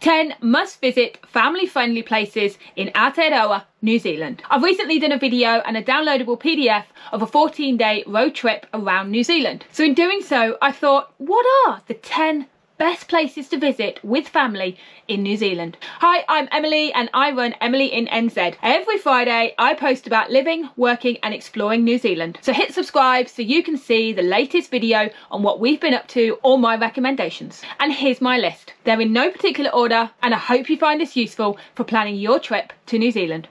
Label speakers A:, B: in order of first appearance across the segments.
A: 10 must visit family friendly places in Aotearoa, New Zealand. I've recently done a video and a downloadable PDF of a 14-day road trip around New Zealand. So in doing so, I thought, what are the 10 best places to visit with family in New Zealand? Hi, I'm Emily and I run Emily in NZ. Every Friday I post about living, working and exploring New Zealand. So hit subscribe so you can see the latest video on what we've been up to or my recommendations. And here's my list. They're in no particular order and I hope you find this useful for planning your trip to New Zealand.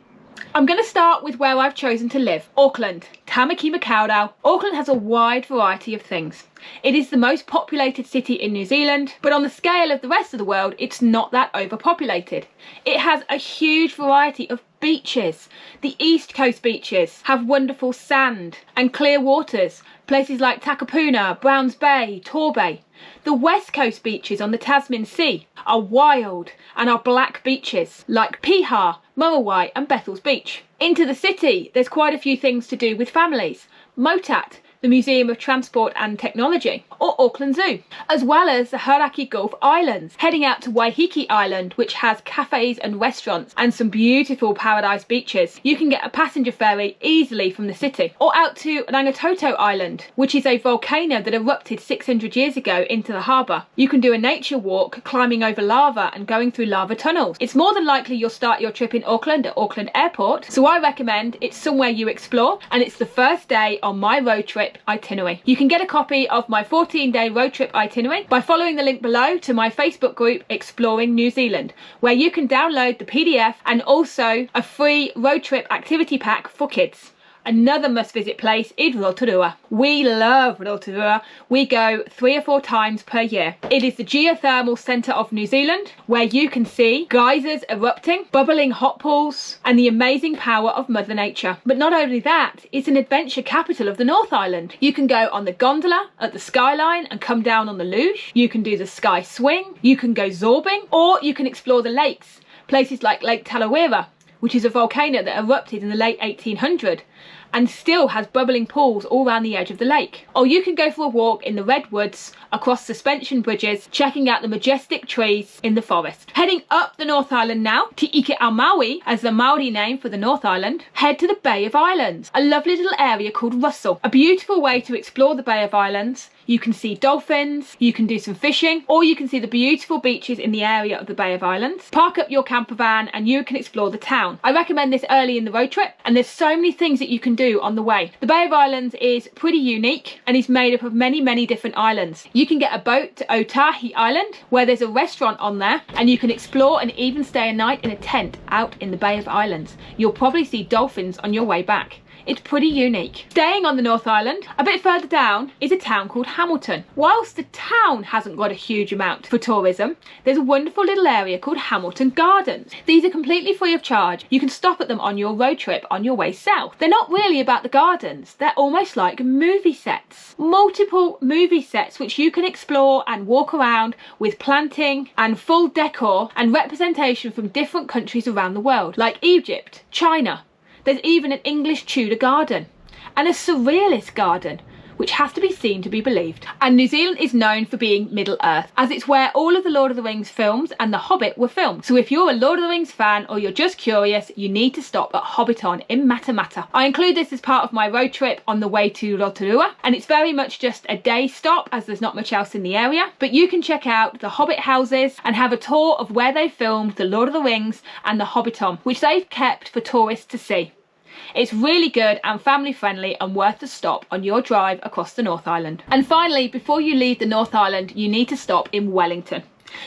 A: I'm going to start with where I've chosen to live, Auckland, Tamaki Makaurau. Auckland has a wide variety of things. It is the most populated city in New Zealand, but on the scale of the rest of the world, it's not that overpopulated. It has a huge variety of beaches. The East Coast beaches have wonderful sand and clear waters, places like Takapuna, Browns Bay, Torbay. The West Coast beaches on the Tasman Sea are wild and are black beaches like Piha, Muriwai and Bethells Beach. Into the city, there's quite a few things to do with families. Motat, the Museum of Transport and Technology, or Auckland Zoo, as well as the Hauraki Gulf Islands, heading out to Waiheke Island, which has cafes and restaurants and some beautiful paradise beaches. You can get a passenger ferry easily from the city, or out to Rangitoto Island, which is a volcano that erupted 600 years ago into the harbour. You can do a nature walk, climbing over lava and going through lava tunnels. It's more than likely you'll start your trip in Auckland at Auckland Airport, so I recommend it's somewhere you explore, and it's the first day on my road trip itinerary. You can get a copy of my 14-day road trip itinerary by following the link below to my Facebook group Exploring New Zealand, where you can download the PDF and also a free road trip activity pack for kids. Another must-visit place is Rotorua. We love Rotorua. We go 3 or 4 times per year. It is the geothermal centre of New Zealand, where you can see geysers erupting, bubbling hot pools, and the amazing power of Mother Nature. But not only that, it's an adventure capital of the North Island. You can go on the gondola at the skyline and come down on the luge. You can do the sky swing. You can go zorbing, or you can explore the lakes. Places like Lake Tarawera, which is a volcano that erupted in the late 1800s and still has bubbling pools all around the edge of the lake. Or you can go for a walk in the redwoods across suspension bridges, checking out the majestic trees in the forest. Heading up the North Island now, Te Ike a Maui, as the Maori name for the North Island, head to the Bay of Islands, a lovely little area called Russell. A beautiful way to explore the Bay of Islands. You can see dolphins, you can do some fishing, or you can see the beautiful beaches in the area of the Bay of Islands. Park up your camper van and you can explore the town. I recommend this early in the road trip, and there's so many things that you can do on the way. The Bay of Islands is pretty unique and is made up of many different islands. You can get a boat to Otahi Island, where there's a restaurant on there, and you can explore and even stay a night in a tent out in the Bay of Islands. You'll probably see dolphins on your way back. It's pretty unique. Staying on the North Island, a bit further down is a town called Hamilton. Whilst the town hasn't got a huge amount for tourism, there's a wonderful little area called Hamilton Gardens. These are completely free of charge. You can stop at them on your road trip on your way south. They're not really about the gardens. They're almost like movie sets. Multiple movie sets which you can explore and walk around with planting and full decor and representation from different countries around the world, like Egypt, China. There's even an English Tudor garden and a surrealist garden, which has to be seen to be believed. And New Zealand is known for being Middle Earth, as it's where all of the Lord of the Rings films and The Hobbit were filmed. So if you're a Lord of the Rings fan or you're just curious, you need to stop at Hobbiton in Matamata. I include this as part of my road trip on the way to Rotorua, and it's very much just a day stop as there's not much else in the area. But you can check out the Hobbit houses and have a tour of where they filmed The Lord of the Rings and The Hobbiton, which they've kept for tourists to see. It's really good and family friendly and worth a stop on your drive across the North Island. And finally, before you leave the North Island, you need to stop in Wellington.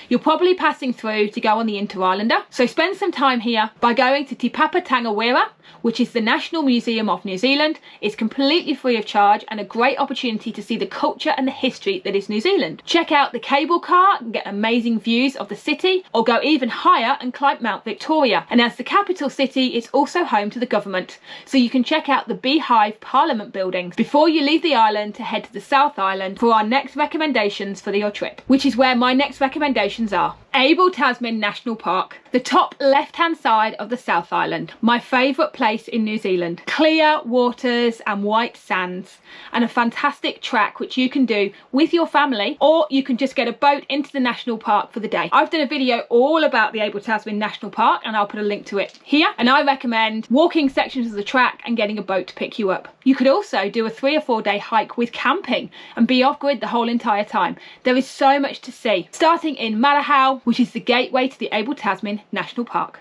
A: You're probably passing through to go on the Inter-Islander, so spend some time here by going to Te Papa Tangawera, which is the National Museum of New Zealand. It's completely free of charge and a great opportunity to see the culture and the history that is New Zealand. Check out the cable car and get amazing views of the city, or go even higher and climb Mount Victoria. And as the capital city, it's also home to the government, so you can check out the Beehive Parliament buildings before you leave the island to head to the South Island for our next recommendations for your trip, which is where my next recommendation recommendations are Abel Tasman National Park, the top left-hand side of the South Island, my favourite place in New Zealand. Clear waters and white sands, and a fantastic track which you can do with your family, or you can just get a boat into the national park for the day. I've done a video all about the Abel Tasman National Park and I'll put a link to it here, and I recommend walking sections of the track and getting a boat to pick you up. You could also do a 3 or 4 day hike with camping and be off-grid the whole entire time. There is so much to see, starting in Marahau, which is the gateway to the Abel Tasman National Park.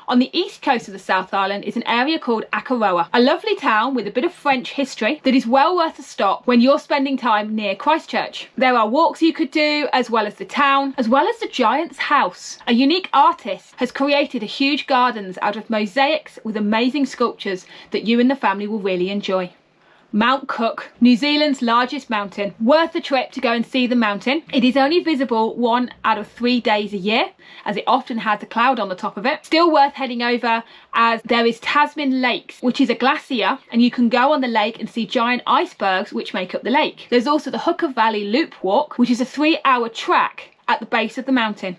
A: On the east coast of the South Island is an area called Akaroa, a lovely town with a bit of French history that is well worth a stop when you're spending time near Christchurch. There are walks you could do, as well as the town, as well as the Giant's House. A unique artist has created a huge gardens out of mosaics with amazing sculptures that you and the family will really enjoy. Mount Cook, New Zealand's largest mountain. Worth the trip to go and see the mountain. It is only visible 1 out of 3 days a year, as it often has a cloud on the top of it. Still worth heading over, as there is Tasman Lakes, which is a glacier, and you can go on the lake and see giant icebergs which make up the lake. There's also the Hooker Valley Loop Walk, which is a 3-hour track at the base of the mountain.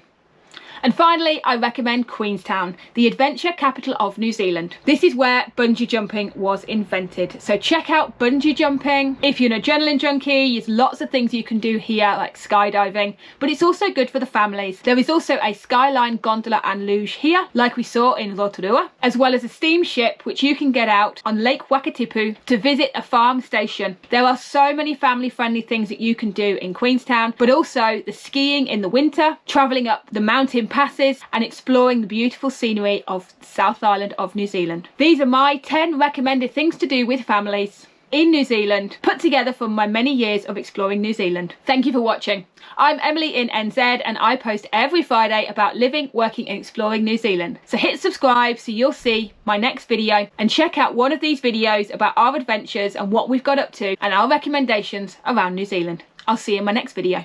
A: And finally, I recommend Queenstown, the adventure capital of New Zealand. This is where bungee jumping was invented. So check out bungee jumping. If you're an adrenaline junkie, there's lots of things you can do here, like skydiving, but it's also good for the families. There is also a skyline gondola and luge here, like we saw in Rotorua, as well as a steamship which you can get out on Lake Wakatipu to visit a farm station. There are so many family-friendly things that you can do in Queenstown, but also the skiing in the winter, travelling up the mountain passes and exploring the beautiful scenery of the South Island of New Zealand. These are my 10 recommended things to do with families in New Zealand, put together from my many years of exploring New Zealand. Thank you for watching. I'm Emily in NZ, and I post every Friday about living, working and exploring New Zealand. So hit subscribe so you'll see my next video, and check out one of these videos about our adventures and what we've got up to and our recommendations around New Zealand. I'll see you in my next video.